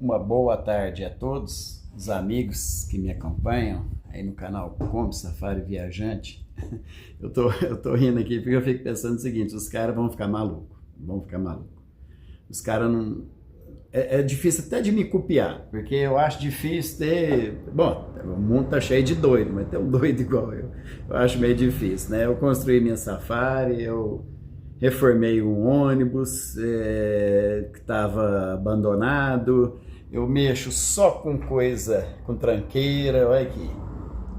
Uma boa tarde a todos os amigos que me acompanham aí no canal Kombi Safari Viajante. Eu tô rindo aqui porque eu fico pensando o seguinte: os caras vão ficar malucos, Os caras não... É difícil até de me copiar, porque eu acho difícil ter... Bom, o mundo tá cheio de doido, mas ter um doido igual eu acho meio difícil, né? Eu construí minha Safari, eu reformei um ônibus que estava abandonado, eu mexo só com coisa, com tranqueira. Olha aqui,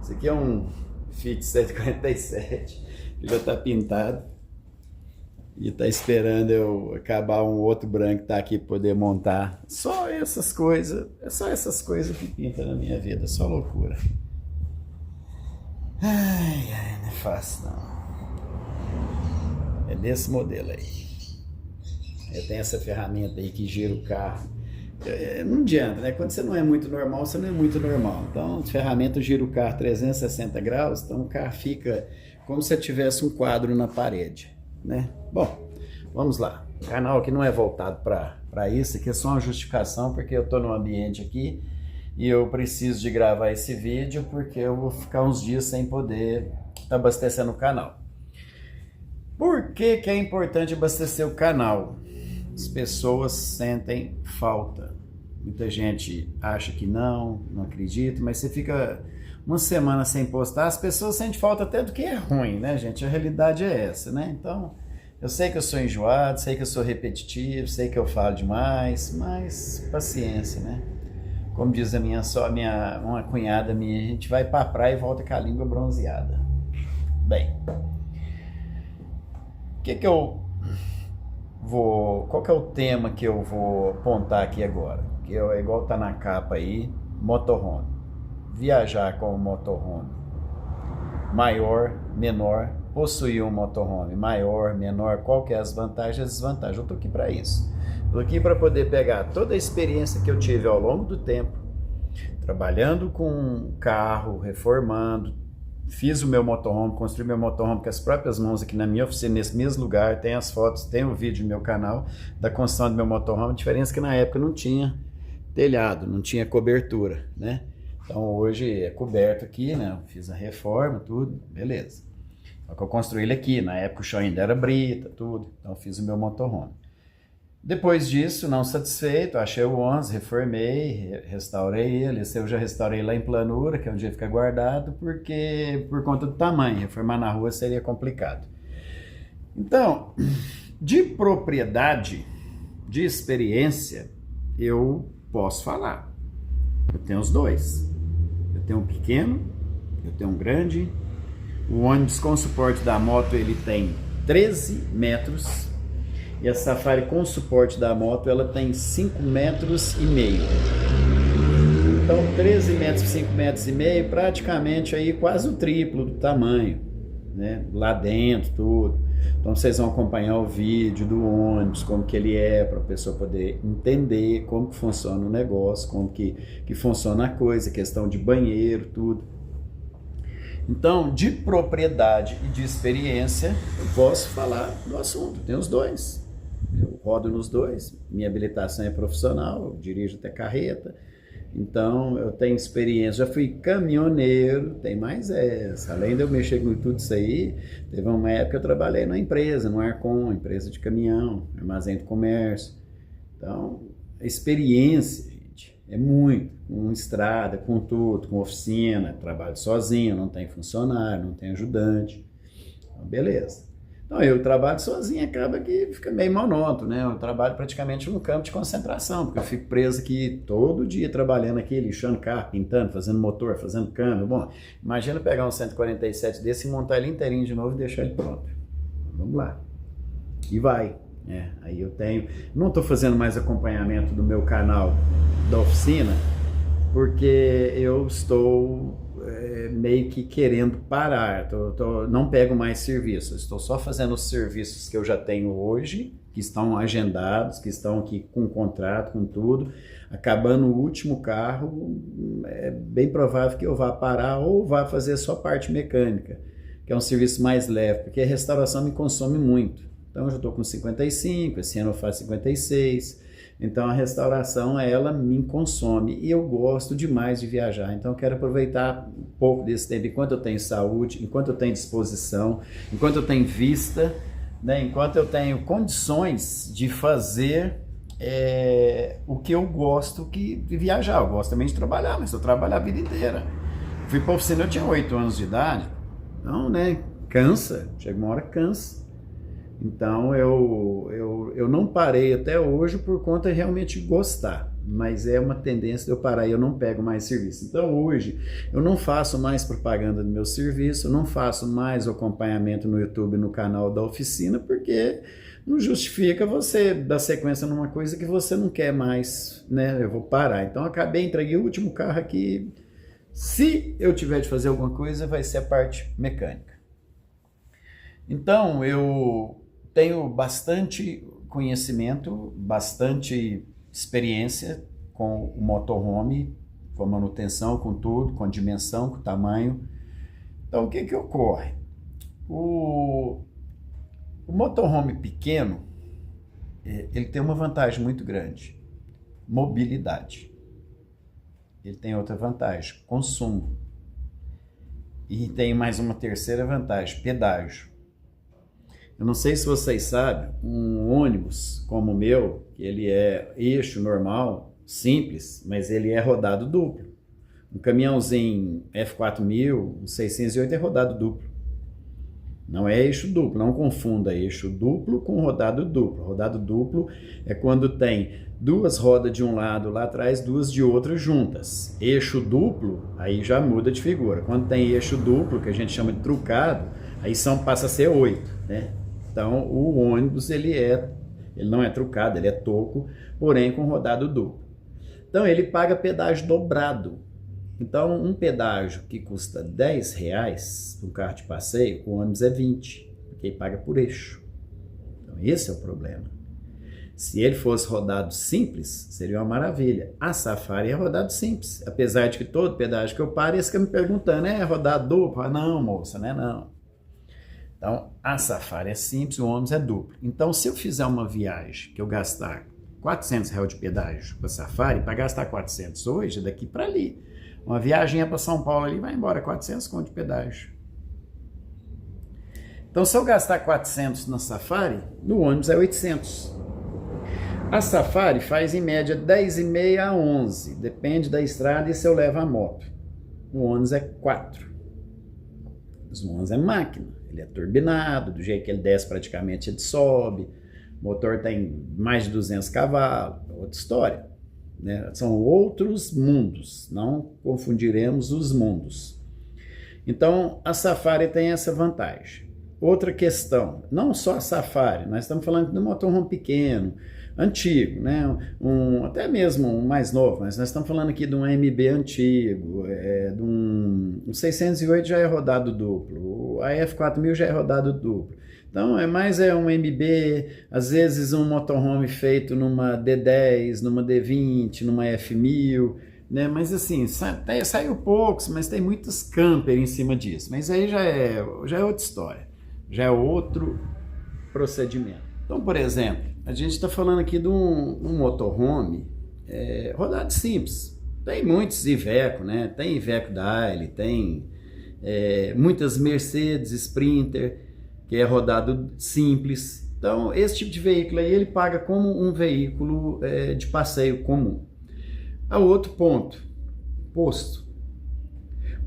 isso aqui é um Fit 147, que já está pintado e está esperando eu acabar um outro branco que tá aqui para poder montar. Só essas coisas, é só essas coisas que pintam na minha vida, só loucura. Ai, não é fácil não. É desse modelo aí. Eu tenho essa ferramenta aí que gira o carro. Não adianta, né? Quando você não é muito normal, você não é muito normal. Então, a ferramenta gira o carro 360 graus, então o carro fica como se tivesse um quadro na parede, né? Bom, vamos lá. O canal aqui não é voltado para isso, aqui é só uma justificação, porque eu estou num ambiente aqui e eu preciso de gravar esse vídeo, porque eu vou ficar uns dias sem poder abastecer no canal. Por que que é importante abastecer o canal? As pessoas sentem falta. Muita gente acha que não acredita, mas você fica uma semana sem postar, as pessoas sentem falta até do que é ruim, né, gente? A realidade é essa, né? Então, eu sei que eu sou enjoado, sei que eu sou repetitivo, sei que eu falo demais, mas paciência, né? Como diz uma cunhada minha, a gente vai pra praia e volta com a língua bronzeada. Bem, qual que é o tema que eu vou apontar aqui agora? Que é igual tá na capa aí, motorhome. Viajar com o motorhome. Maior, menor, possuir um motorhome. Maior, menor, qual que é as vantagens e as desvantagens? Eu tô aqui para isso. Tô aqui para poder pegar toda a experiência que eu tive ao longo do tempo, trabalhando com carro, reformando. Fiz o meu motorhome, construí meu motorhome com as próprias mãos aqui na minha oficina, nesse mesmo lugar. Tem as fotos, tem o vídeo no meu canal da construção do meu motorhome. A diferença é que na época não tinha telhado, não tinha cobertura, né? Então hoje é coberto aqui, né? Eu fiz a reforma, tudo, beleza. Só que eu construí ele aqui, na época o chão ainda era brita, tudo. Então eu fiz o meu motorhome. Depois disso, não satisfeito, achei o 11, reformei, restaurei ele. Esse eu já restaurei lá em planura, que é onde ele fica guardado, porque por conta do tamanho, reformar na rua seria complicado. Então, de propriedade, de experiência, eu posso falar. Eu tenho os dois. Eu tenho um pequeno, eu tenho um grande. O ônibus com suporte da moto, ele tem 13 metros. E a Safari com suporte da moto, ela tem 5,5 metros. Então 13 metros, 5,5 metros, praticamente aí quase o triplo do tamanho, né? Lá dentro, tudo. Então vocês vão acompanhar o vídeo do ônibus, como que ele é, para a pessoa poder entender como que funciona o negócio, como que funciona a coisa, questão de banheiro, tudo. Então, de propriedade e de experiência, eu posso falar do assunto, tem os dois. Eu rodo nos dois, minha habilitação é profissional, eu dirijo até carreta, então eu tenho experiência, já fui caminhoneiro, tem mais essa, além de eu mexer com tudo isso aí, teve uma época que eu trabalhei na empresa, no Arcon, empresa de caminhão, armazém de comércio. Então, a experiência, gente, é muito, com estrada, com tudo, com oficina, trabalho sozinho, não tem funcionário, não tem ajudante, então beleza. Então, eu trabalho sozinho, acaba que fica meio monótono, né? Eu trabalho praticamente num campo de concentração, porque eu fico preso aqui todo dia trabalhando aqui, lixando carro, pintando, fazendo motor, fazendo câmbio. Bom, imagina pegar um 147 desse e montar ele inteirinho de novo e deixar ele pronto. Vamos lá. E vai. Aí eu tenho... Não estou fazendo mais acompanhamento do meu canal da oficina, porque eu estou... meio que querendo parar, não pego mais serviços, estou só fazendo os serviços que eu já tenho hoje, que estão agendados, que estão aqui com contrato, com tudo. Acabando o último carro, é bem provável que eu vá parar ou vá fazer só parte mecânica, que é um serviço mais leve, porque a restauração me consome muito. Então eu já estou com 55, esse ano eu faço 56, Então a restauração, ela me consome e eu gosto demais de viajar. Então eu quero aproveitar um pouco desse tempo, enquanto eu tenho saúde, enquanto eu tenho disposição, enquanto eu tenho vista, né? Enquanto eu tenho condições de fazer o que eu gosto de viajar. Eu gosto também de trabalhar, mas eu trabalho a vida inteira. Fui para a oficina, eu tinha 8 anos de idade. Então, né, cansa, chega uma hora cansa. Então eu não parei até hoje por conta de realmente gostar, mas é uma tendência de eu parar e eu não pego mais serviço. Então hoje eu não faço mais propaganda do meu serviço, eu não faço mais o acompanhamento no YouTube, no canal da oficina, porque não justifica você dar sequência numa coisa que você não quer mais, né? Eu vou parar. Então acabei, entreguei o último carro aqui. Se eu tiver de fazer alguma coisa, vai ser a parte mecânica. Então eu tenho bastante conhecimento, bastante experiência com o motorhome, com a manutenção, com tudo, com a dimensão, com o tamanho. Então o que ocorre? O motorhome pequeno, ele tem uma vantagem muito grande: mobilidade. Ele tem outra vantagem: consumo. E tem mais uma terceira vantagem: pedágio. Eu não sei se vocês sabem, um ônibus como o meu, ele é eixo normal, simples, mas ele é rodado duplo. Um caminhãozinho F4000, um 608 é rodado duplo. Não é eixo duplo, não confunda eixo duplo com rodado duplo. Rodado duplo é quando tem duas rodas de um lado lá atrás, duas de outro juntas. Eixo duplo, aí já muda de figura. Quando tem eixo duplo, que a gente chama de trucado, aí passa a ser 8, né? Então o ônibus ele não é trucado, ele é toco, porém com rodado duplo. Então ele paga pedágio dobrado. Então um pedágio que custa R$10 para um carro de passeio, o ônibus é 20, porque ele paga por eixo. Então esse é o problema. Se ele fosse rodado simples, seria uma maravilha. A Safari é rodado simples, apesar de que todo pedágio que eu paro, eles ficam me perguntando, é rodado duplo? Ah, não, moça, né? Não. Então, a Safari é simples, o ônibus é duplo. Então, se eu fizer uma viagem que eu gastar R$400 de pedágio para a Safari, para gastar 400 hoje, daqui para ali. Uma viagem para São Paulo ali, vai embora, 400 conto de pedágio. Então, se eu gastar 400 na Safari, no ônibus é 800. A Safari faz em média 10,5 a 11, depende da estrada e se eu levo a moto. O ônibus é 4. O ônibus é máquina. Ele é turbinado, do jeito que ele desce praticamente ele sobe, o motor tem mais de 200 cavalos, outra história, né? São outros mundos, não confundiremos os mundos. Então a Safari tem essa vantagem. Outra questão, não só a Safari, nós estamos falando de um motorhome pequeno, antigo, né? Até mesmo um mais novo, mas nós estamos falando aqui de um MB antigo, de um 608 já é rodado duplo, a F4000 já é rodado duplo. Então um MB, às vezes um motorhome feito numa D10, numa D20, numa F1000, né? Mas assim, saiu poucos, mas tem muitos camper em cima disso. Mas aí já é outra história, já é outro procedimento. Então, por exemplo, a gente está falando aqui de um motorhome rodado simples. Tem muitos Iveco, né? Tem Iveco Daily, tem muitas Mercedes Sprinter, que é rodado simples. Então, esse tipo de veículo aí, ele paga como um veículo de passeio comum. A outro ponto, posto.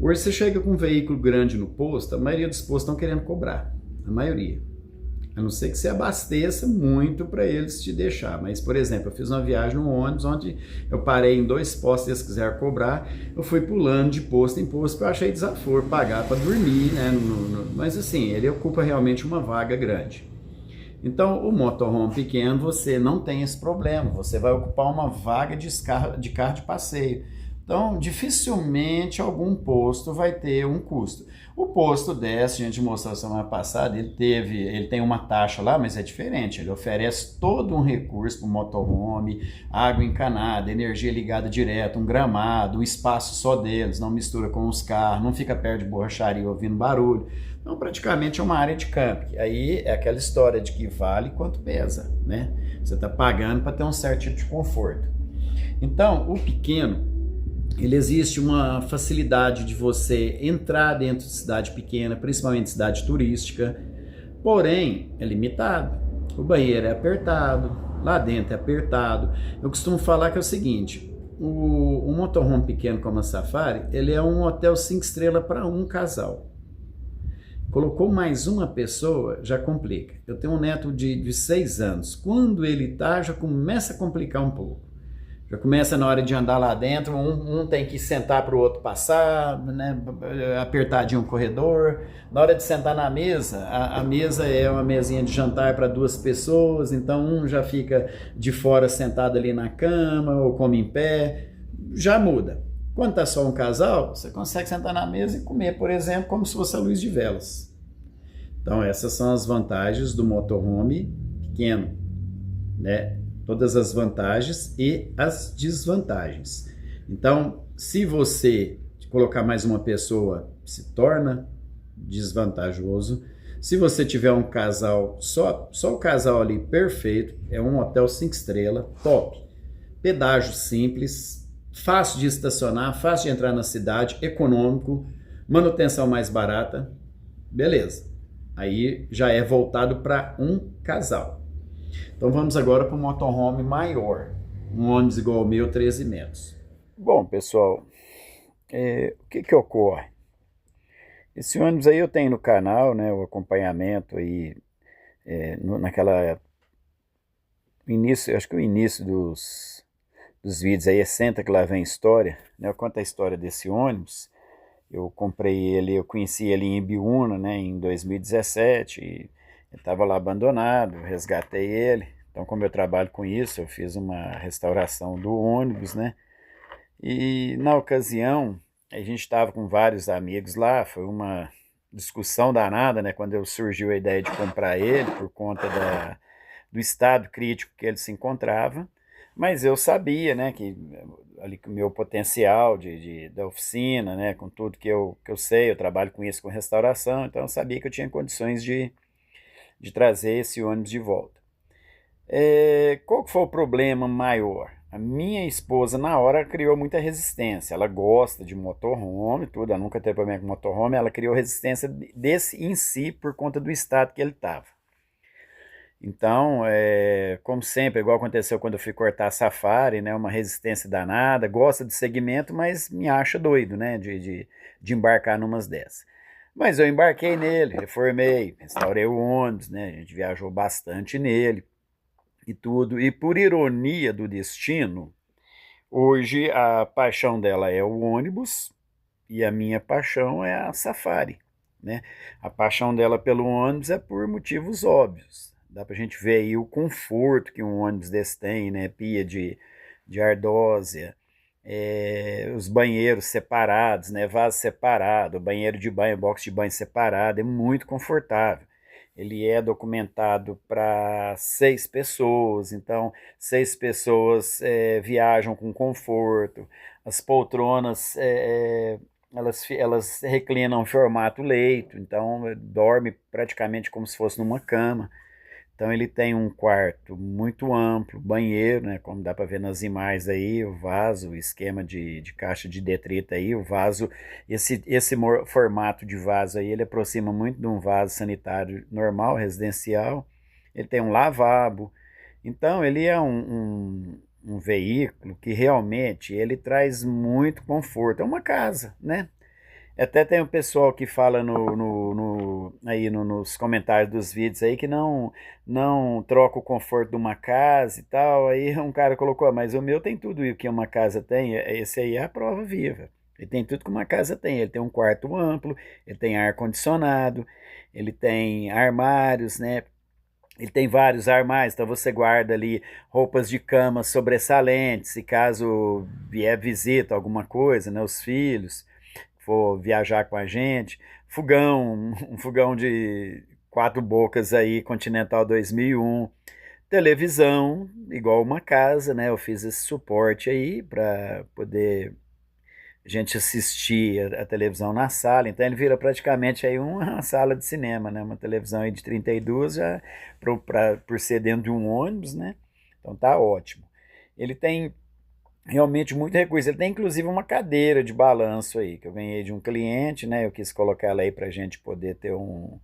Hoje você chega com um veículo grande no posto, a maioria dos postos estão querendo cobrar, a maioria. A não ser que você abasteça muito para eles te deixar. Mas, por exemplo, eu fiz uma viagem no ônibus onde eu parei em 2 postos, eles quiseram cobrar, eu fui pulando de posto em posto, porque eu achei desaforo pagar para dormir, né? Mas assim, ele ocupa realmente uma vaga grande. Então, o motorhome pequeno, você não tem esse problema, você vai ocupar uma vaga de carro de passeio. Então, dificilmente algum posto vai ter um custo. O posto desce, a gente mostrou semana passada, ele tem uma taxa lá, mas é diferente. Ele oferece todo um recurso para o motorhome, água encanada, energia ligada direto, um gramado, um espaço só deles, não mistura com os carros, não fica perto de borracharia ouvindo barulho. Então, praticamente é uma área de camping. Aí é aquela história de que vale quanto pesa, né? Você está pagando para ter um certo tipo de conforto. Então, o pequeno, ele existe uma facilidade de você entrar dentro de cidade pequena, principalmente cidade turística, porém é limitado. O banheiro é apertado, lá dentro é apertado. Eu costumo falar que é o seguinte, o motorhome pequeno como a Safari, ele é um hotel 5 estrelas para um casal. Colocou mais uma pessoa, já complica. Eu tenho um neto de 6 anos. Quando ele tá, já começa a complicar um pouco. Já começa na hora de andar lá dentro, um tem que sentar para o outro passar, né, apertadinho o corredor. Na hora de sentar na mesa, a mesa é uma mesinha de jantar para 2 pessoas, então um já fica de fora sentado ali na cama ou come em pé, já muda. Quando tá só um casal, você consegue sentar na mesa e comer, por exemplo, como se fosse a luz de velas. Então essas são as vantagens do motorhome pequeno, né? Todas as vantagens e as desvantagens. Então, se você colocar mais uma pessoa, se torna desvantajoso. Se você tiver um casal, só o casal ali perfeito, é um hotel 5 estrelas, top. Pedágio simples, fácil de estacionar, fácil de entrar na cidade, econômico, manutenção mais barata, beleza. Aí já é voltado para um casal. Então vamos agora para um motorhome maior, um ônibus igual ao meu, 13 metros. Bom, pessoal, o que ocorre? Esse ônibus aí eu tenho no canal, né, o acompanhamento aí, naquela início, acho que o início dos vídeos aí é Senta que lá vem história, né, eu conto a história desse ônibus. Eu comprei ele, eu conheci ele em Ibiúna, né, em 2017, e ele estava lá abandonado, eu resgatei ele. Então, como eu trabalho com isso, eu fiz uma restauração do ônibus, né? E na ocasião, a gente estava com vários amigos lá, foi uma discussão danada, né? Quando surgiu a ideia de comprar ele, por conta do estado crítico que ele se encontrava. Mas eu sabia, né, que ali o meu potencial da oficina, né, com tudo que eu sei, eu trabalho com isso, com restauração, então eu sabia que eu tinha condições de trazer esse ônibus de volta. Qual que foi o problema maior? A minha esposa, na hora, criou muita resistência. Ela gosta de motorhome, tudo, ela nunca teve problema com motorhome, ela criou resistência desse em si por conta do estado que ele estava. Então, como sempre, igual aconteceu quando eu fui cortar a Safari, né, uma resistência danada, gosta de segmento, mas me acha doido, né, de embarcar numas dessas. Mas eu embarquei nele, reformei, restaurei o ônibus, né, a gente viajou bastante nele e tudo. E por ironia do destino, hoje a paixão dela é o ônibus e a minha paixão é a Safari, né? A paixão dela pelo ônibus é por motivos óbvios. Dá pra gente ver aí o conforto que um ônibus desse tem, né? Pia de ardósia, os banheiros separados, né? Vaso separado, banheiro de banho, box de banho separado, é muito confortável. Ele é documentado para 6 pessoas, então 6 pessoas viajam com conforto. As poltronas elas reclinam em formato leito, então dorme praticamente como se fosse numa cama. Então ele tem um quarto muito amplo, banheiro, né, como dá para ver nas imagens aí, o vaso, o esquema de caixa de detrito aí, o vaso, esse formato de vaso aí, ele aproxima muito de um vaso sanitário normal, residencial. Ele tem um lavabo, então ele é um veículo que realmente ele traz muito conforto, é uma casa, né? Até tem um pessoal que fala nos comentários dos vídeos aí que não troca o conforto de uma casa e tal. Aí um cara colocou, mas o meu tem tudo o que uma casa tem. Esse aí é a prova viva. Ele tem tudo que uma casa tem. Ele tem um quarto amplo, ele tem ar-condicionado, ele tem armários, né? Ele tem vários armários, então você guarda ali roupas de cama sobressalentes, se caso vier visita, alguma coisa, né? Os filhos for viajar com a gente, um fogão de 4 bocas aí, Continental 2001, televisão, igual uma casa, né? Eu fiz esse suporte aí para poder a gente assistir a televisão na sala, então ele vira praticamente aí uma sala de cinema, né? Uma televisão aí de 32 já por ser dentro de um ônibus, né? Então tá ótimo. Ele tem realmente muito recurso. Ele tem inclusive uma cadeira de balanço aí, que eu ganhei de um cliente, né? Eu quis colocar ela aí para a gente poder ter um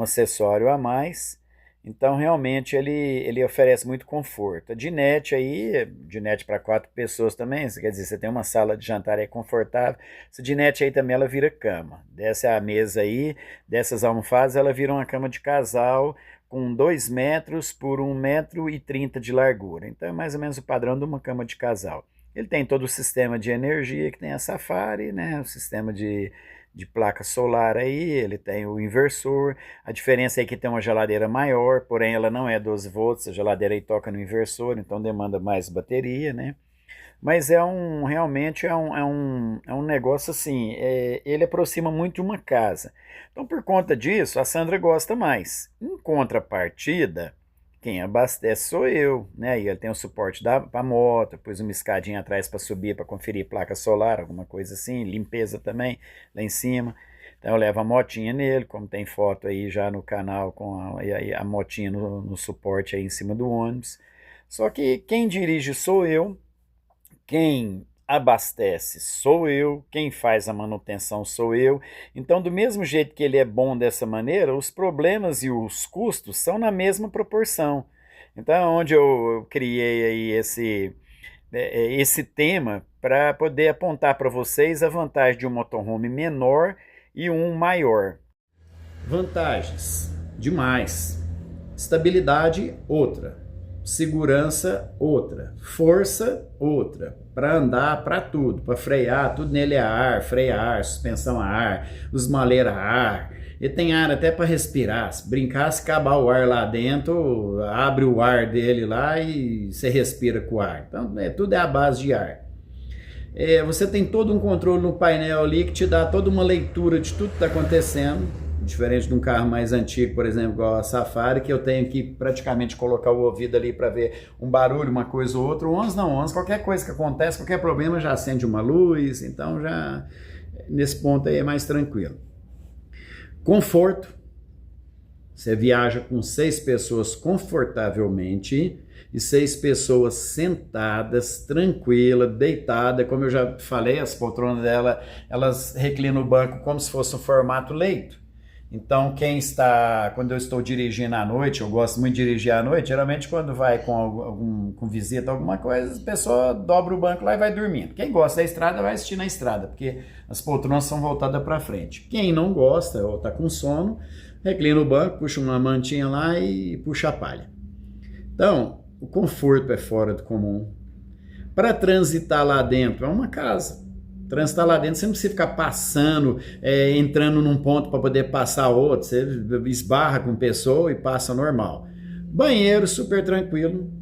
acessório a mais. Então, realmente, ele oferece muito conforto. A dinette aí, dinette para 4 pessoas também, quer dizer, você tem uma sala de jantar aí confortável. Essa dinette aí também, ela vira cama. Dessa é a mesa aí, dessas almofadas, ela vira uma cama de casal com 2 metros por 1,30 m de largura. Então, é mais ou menos o padrão de uma cama de casal. Ele tem todo o sistema de energia que tem a Safari, né? O sistema de placa solar aí, ele tem o inversor. A diferença é que tem uma geladeira maior, porém ela não é 12 volts, a geladeira aí toca no inversor, então demanda mais bateria, né? Mas realmente é um negócio assim, ele aproxima muito de uma casa. Então, por conta disso, a Sandra gosta mais. Em contrapartida, quem abastece sou eu, né? E ele tem o suporte para moto, pus uma escadinha atrás para subir, para conferir placa solar, alguma coisa assim, limpeza também lá em cima. Então eu levo a motinha nele, como tem foto aí já no canal com a motinha no suporte aí em cima do ônibus. Só que quem dirige sou eu, quem abastece sou eu, quem faz a manutenção sou eu. Então, do mesmo jeito que ele é bom dessa maneira, os problemas e os custos são na mesma proporção. Então, é onde eu criei aí esse tema para poder apontar para vocês a vantagem de um motorhome menor e um maior. Vantagens: demais. Estabilidade, outra. Segurança, outra. Força, outra. Para andar, para tudo. Para frear, tudo nele é ar, freio a ar, suspensão a ar, os maleiros a ar. E tem ar até para respirar. Se brincar, se acabar o ar lá dentro, abre o ar dele lá e você respira com o ar. Então, tudo é a base de ar. Você tem todo um controle no painel ali que te dá toda uma leitura de tudo que está acontecendo. Diferente de um carro mais antigo, por exemplo, igual a Safari, que eu tenho que praticamente colocar o ouvido ali para ver um barulho, uma coisa ou outra. O 11 não, 11, qualquer coisa que acontece, qualquer problema já acende uma luz, então já nesse ponto aí é mais tranquilo. Conforto, você viaja com 6 pessoas confortavelmente e 6 pessoas sentadas, tranquila, deitada, como eu já falei, as poltronas dela, elas reclinam o banco como se fosse um formato leito. Então, quando eu estou dirigindo à noite, eu gosto muito de dirigir à noite, geralmente quando vai com visita, alguma coisa, a pessoa dobra o banco lá e vai dormindo. Quem gosta da estrada vai assistir na estrada, porque as poltronas são voltadas para frente. Quem não gosta ou está com sono, reclina o banco, puxa uma mantinha lá e puxa a palha. Então, o conforto é fora do comum. Para transitar lá dentro, é uma casa. Transitar lá dentro, você não precisa ficar passando, entrando num ponto para poder passar outro, você esbarra com pessoa e passa normal. Banheiro super tranquilo,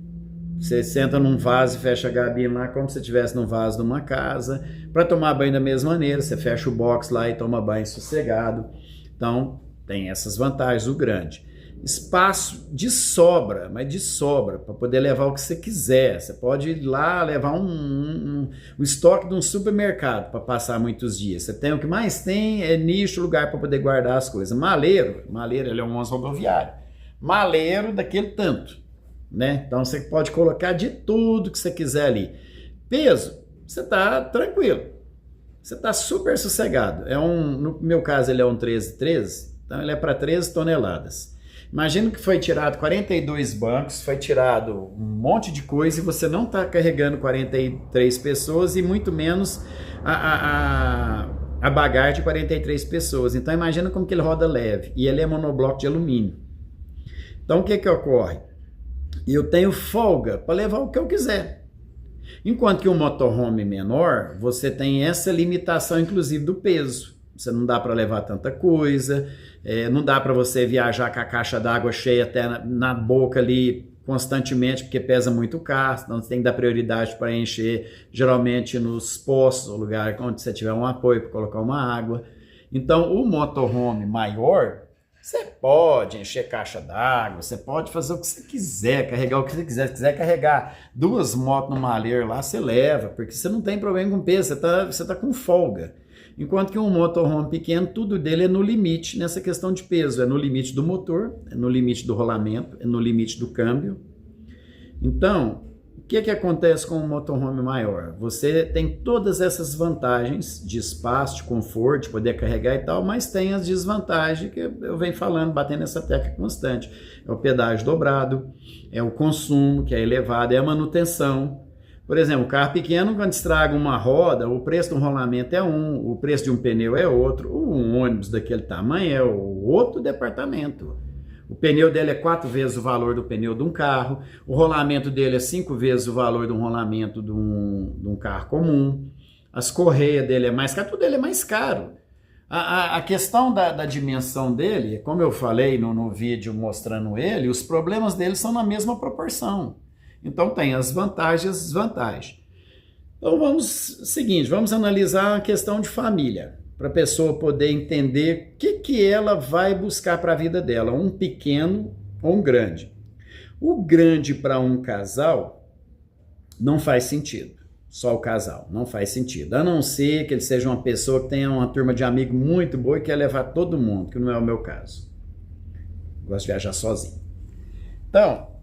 você senta num vaso e fecha a gabina lá como se estivesse num vaso de uma casa. Para tomar banho da mesma maneira, você fecha o box lá e toma banho sossegado. Então, tem essas vantagens, o grande. Espaço de sobra, mas de sobra, para poder levar o que você quiser. Você pode ir lá levar um estoque de um supermercado para passar muitos dias. Você tem o que mais tem é nicho, lugar para poder guardar as coisas. Maleiro ele é um ônibus rodoviário. Maleiro daquele tanto, né? Então você pode colocar de tudo que você quiser ali. Peso, você tá tranquilo. Você tá super sossegado. No meu caso ele é um 1313, então ele é para 13 toneladas. Imagina que foi tirado 42 bancos, foi tirado um monte de coisa e você não está carregando 43 pessoas e muito menos a bagagem de 43 pessoas. Então imagina como que ele roda leve. E ele é monobloco de alumínio. Então o que ocorre? Eu tenho folga para levar o que eu quiser. Enquanto que um motorhome menor, você tem essa limitação inclusive do peso. Você não dá para levar tanta coisa, não dá para você viajar com a caixa d'água cheia até na boca ali constantemente, porque pesa muito o carro, então você tem que dar prioridade para encher, geralmente nos postos, ou lugar onde você tiver um apoio para colocar uma água. Então, o motorhome maior, você pode encher caixa d'água, você pode fazer o que você quiser, carregar o que você quiser. Se quiser carregar 2 motos no maleiro lá, você leva, porque você não tem problema com peso, você tá com folga. Enquanto que um motorhome pequeno, tudo dele é no limite nessa questão de peso. É no limite do motor, é no limite do rolamento, é no limite do câmbio. Então, o que acontece com um motorhome maior? Você tem todas essas vantagens de espaço, de conforto, de poder carregar e tal, mas tem as desvantagens que eu venho falando, batendo essa tecla constante. É o pedágio dobrado, é o consumo, que é elevado, é a manutenção. Por exemplo, um carro pequeno, quando estraga uma roda, o preço do rolamento é um, o preço de um pneu é outro, um ônibus daquele tamanho é o outro departamento. O pneu dele é 4 vezes o valor do pneu de um carro, o rolamento dele é 5 vezes o valor de um rolamento de um carro comum, as correias dele é mais caro, tudo dele é mais caro. A questão da dimensão dele, como eu falei no vídeo mostrando ele, os problemas dele são na mesma proporção. Então tem as vantagens e as desvantagens. Então vamos analisar a questão de família, para a pessoa poder entender o que ela vai buscar para a vida dela, um pequeno ou um grande. O grande para um casal não faz sentido, só o casal, não faz sentido, a não ser que ele seja uma pessoa que tenha uma turma de amigos muito boa e quer levar todo mundo, que não é o meu caso. Gosto de viajar sozinho. Então,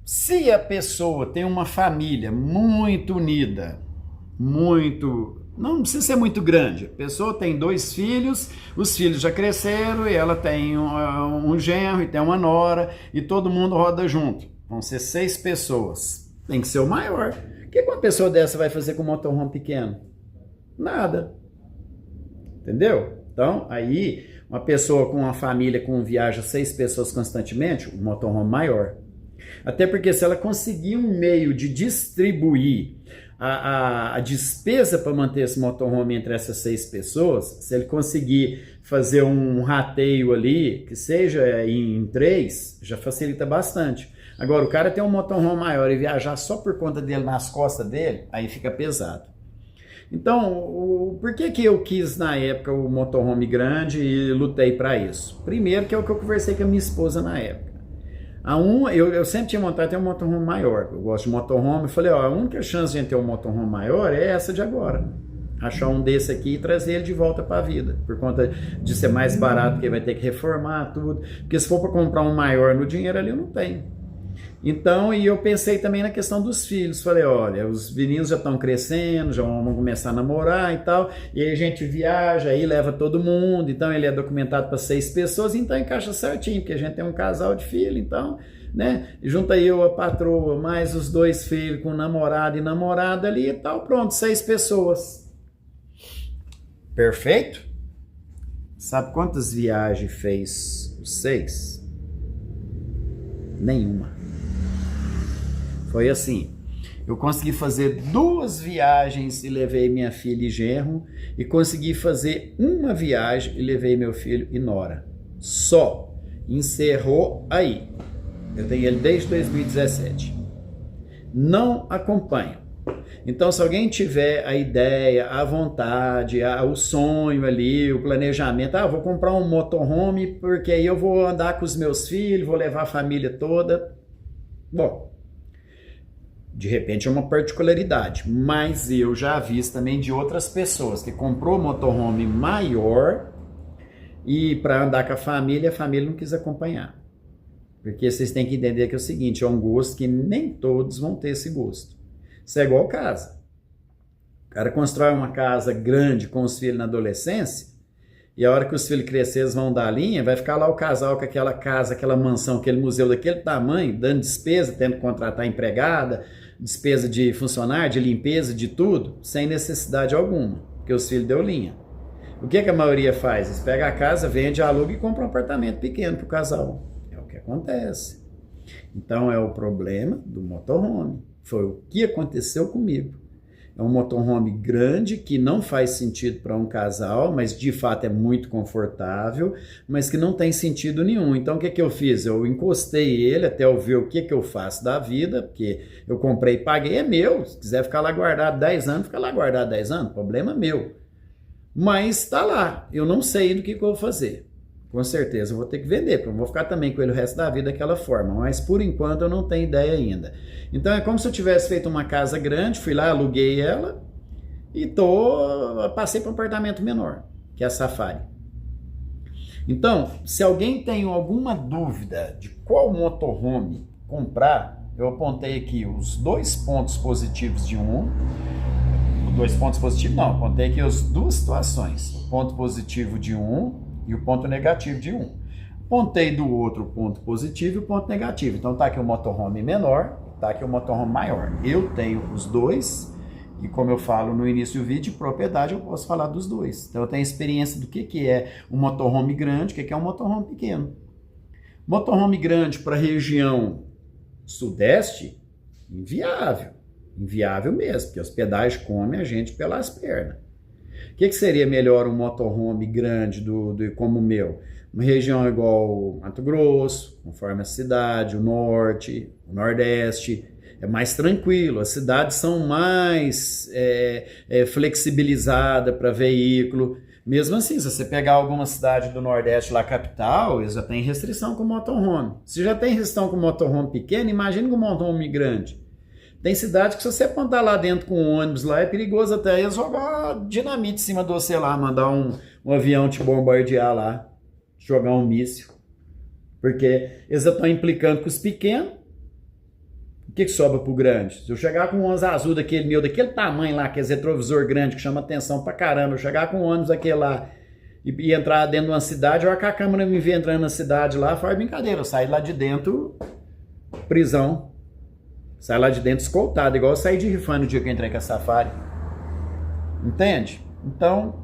se a pessoa tem uma família muito unida, não precisa ser muito grande, a pessoa tem 2 filhos, os filhos já cresceram e ela tem um genro e tem uma nora e todo mundo roda junto. Vão ser 6 pessoas, tem que ser o maior. O que uma pessoa dessa vai fazer com um motorhome pequeno? Nada. Entendeu? Então, aí, uma pessoa com uma família com viaja 6 pessoas constantemente, um motorhome maior. Até porque se ela conseguir um meio de distribuir a despesa para manter esse motorhome entre essas 6 pessoas, se ele conseguir fazer um rateio ali, que seja em 3, já facilita bastante. Agora, o cara tem um motorhome maior e viajar só por conta dele nas costas dele, aí fica pesado. Então, por que eu quis na época o motorhome grande e lutei para isso? Primeiro que é o que eu conversei com a minha esposa na época. Eu sempre tinha vontade de ter um motorhome maior, eu gosto de motorhome, eu falei, a única chance de a gente ter um motorhome maior é essa de agora. Achar um desse aqui e trazer ele de volta para a vida, por conta de ser mais barato, porque vai ter que reformar tudo, porque se for para comprar um maior no dinheiro ali eu não tenho. Então, e eu pensei também na questão dos filhos, falei, olha, os meninos já estão crescendo, já vão começar a namorar e tal, e aí a gente viaja, aí leva todo mundo, então ele é documentado para 6 pessoas, então encaixa certinho, porque a gente tem um casal de filho, então, né, junta eu, a patroa, mais os 2 filhos com namorado e namorada ali e tal, pronto, 6 pessoas. Perfeito? Sabe quantas viagens fez os 6? Nenhuma. Foi assim, eu consegui fazer 2 viagens e levei minha filha e genro, e consegui fazer uma viagem e levei meu filho e nora. Só. Encerrou aí. Eu tenho ele desde 2017. Não acompanho. Então, se alguém tiver a ideia, a vontade, o sonho ali, o planejamento, vou comprar um motorhome porque aí eu vou andar com os meus filhos, vou levar a família toda. Bom, de repente é uma particularidade, mas eu já vi também de outras pessoas que comprou motorhome maior e para andar com a família não quis acompanhar. Porque vocês têm que entender que é o seguinte, é um gosto que nem todos vão ter esse gosto. Isso é igual casa. O cara constrói uma casa grande com os filhos na adolescência e a hora que os filhos crescerem eles vão dar a linha, vai ficar lá o casal com aquela casa, aquela mansão, aquele museu daquele tamanho, dando despesa, tendo que contratar empregada, despesa de funcionário, de limpeza, de tudo, sem necessidade alguma, porque os filhos deu linha. O que a maioria faz? Eles pegam a casa, vende, aluga e compra um apartamento pequeno para o casal. É o que acontece. Então é o problema do motorhome. Foi o que aconteceu comigo. É um motorhome grande que não faz sentido para um casal, mas de fato é muito confortável, mas que não tem sentido nenhum. Então o que eu fiz? Eu encostei ele até eu ver o que eu faço da vida, porque eu comprei e paguei, é meu. Se quiser ficar lá guardado 10 anos, fica lá guardado 10 anos, problema meu. Mas está lá, eu não sei do que eu vou fazer. Com certeza eu vou ter que vender, porque eu não vou ficar também com ele o resto da vida daquela forma, mas por enquanto eu não tenho ideia ainda. Então é como se eu tivesse feito uma casa grande, fui lá, aluguei ela e passei para um apartamento menor, que é a Safari. Então, se alguém tem alguma dúvida de qual motorhome comprar, eu apontei aqui os 2 pontos positivos de um, 2 pontos positivos não, apontei aqui as 2 situações, o ponto positivo de um e o ponto negativo de um. Apontei do outro o ponto positivo e o ponto negativo. Então tá aqui o motorhome menor, tá aqui o motorhome maior. Eu tenho os 2 e, como eu falo no início do vídeo, de propriedade eu posso falar dos 2. Então eu tenho experiência do que é um motorhome grande, o que é um motorhome pequeno. Motorhome grande para a região sudeste, inviável. Inviável mesmo, porque a hospedagem come a gente pelas pernas. O que seria melhor um motorhome grande como o meu? Uma região igual Mato Grosso, conforme a cidade, o norte, o nordeste, é mais tranquilo. As cidades são mais flexibilizadas para veículo. Mesmo assim, se você pegar alguma cidade do nordeste, lá capital, eles já tem restrição com motorhome. Se já tem restrição com motorhome pequeno, imagine com motorhome grande. Tem cidade que se você apontar lá dentro com um ônibus lá, é perigoso até eles jogar dinamite em cima de você lá, mandar um avião te bombardear lá, jogar um míssil. Porque eles já estão implicando com os pequenos. O que sobra pro grande? Se eu chegar com um ônibus azul daquele tamanho lá, que é retrovisor grande, que chama atenção pra caramba, eu chegar com um ônibus daquele lá e entrar dentro de uma cidade, a hora que a câmera me vê entrando na cidade lá, faz brincadeira, eu saio lá de dentro, prisão. Sai lá de dentro escoltado, igual eu saí de Rifan no dia que eu entrei com a Safari. Entende? Então,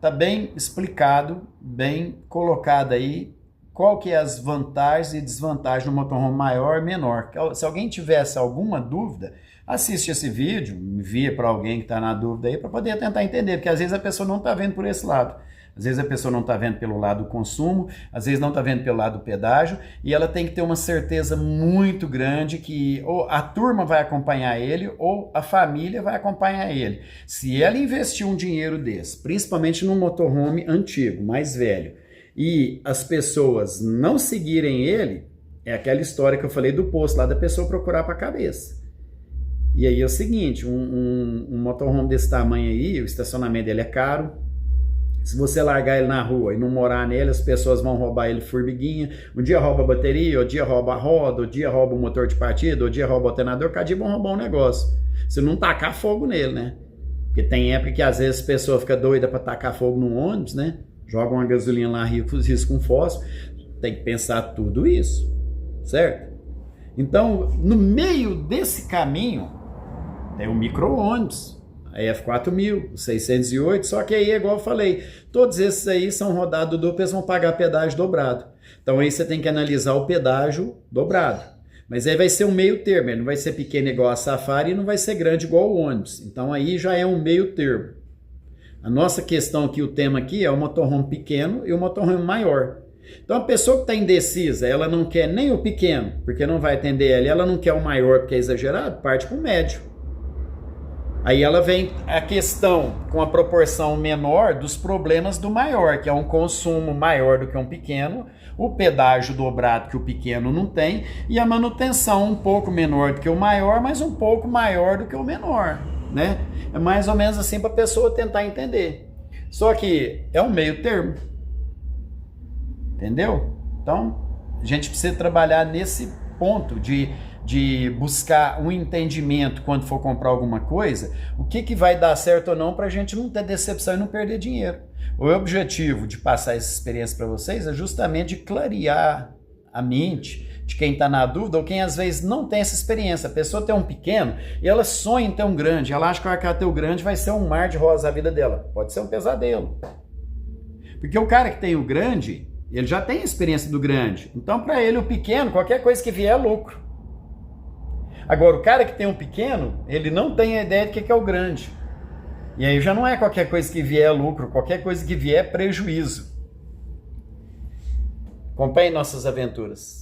tá bem explicado, bem colocado aí, qual que é as vantagens e desvantagens do motorhome maior e menor. Se alguém tivesse alguma dúvida, assiste esse vídeo, envia para alguém que está na dúvida aí, para poder tentar entender, porque às vezes a pessoa não está vendo por esse lado. Às vezes a pessoa não está vendo pelo lado do consumo, às vezes não está vendo pelo lado do pedágio, e ela tem que ter uma certeza muito grande que ou a turma vai acompanhar ele, ou a família vai acompanhar ele. Se ela investir um dinheiro desse, principalmente num motorhome antigo, mais velho, e as pessoas não seguirem ele, é aquela história que eu falei do posto lá, da pessoa procurar para a cabeça. E aí é o seguinte, um motorhome desse tamanho aí, o estacionamento dele é caro. Se você largar ele na rua e não morar nele, as pessoas vão roubar ele formiguinha. Um dia rouba a bateria, outro dia rouba a roda, outro dia rouba o motor de partida, outro dia rouba o alternador, cada dia vão roubar um negócio. Se não tacar fogo nele, né? Porque tem época que às vezes a pessoa fica doida para tacar fogo num ônibus, né? Joga uma gasolina lá, risco com fósforo. Tem que pensar tudo isso, certo? Então, no meio desse caminho, tem o micro-ônibus. A F4000, 608, só que aí, igual eu falei, todos esses aí são rodados duplo, eles vão pagar pedágio dobrado. Então aí você tem que analisar o pedágio dobrado. Mas aí vai ser um meio termo, ele não vai ser pequeno igual a Safari e não vai ser grande igual o ônibus. Então aí já é um meio termo. A nossa questão aqui, o tema aqui é o motorhome pequeno e o motorhome maior. Então a pessoa que está indecisa, ela não quer nem o pequeno, porque não vai atender ela não quer o maior porque é exagerado, parte para o médio. Aí ela vem a questão com a proporção menor dos problemas do maior, que é um consumo maior do que um pequeno, o pedágio dobrado que o pequeno não tem, e a manutenção um pouco menor do que o maior, mas um pouco maior do que o menor, né? É mais ou menos assim para a pessoa tentar entender. Só que é um meio termo. Entendeu? Então, a gente precisa trabalhar nesse ponto de buscar um entendimento quando for comprar alguma coisa, o que vai dar certo ou não para a gente não ter decepção e não perder dinheiro. O objetivo de passar essa experiência para vocês é justamente de clarear a mente de quem está na dúvida ou quem às vezes não tem essa experiência. A pessoa tem um pequeno e ela sonha em ter um grande, ela acha que ela ter o grande vai ser um mar de rosa a vida dela. Pode ser um pesadelo. Porque o cara que tem o grande, ele já tem a experiência do grande. Então para ele o pequeno, qualquer coisa que vier é lucro. Agora, o cara que tem um pequeno, ele não tem a ideia de que é o grande. E aí já não é qualquer coisa que vier é lucro, qualquer coisa que vier é prejuízo. Acompanhe nossas aventuras.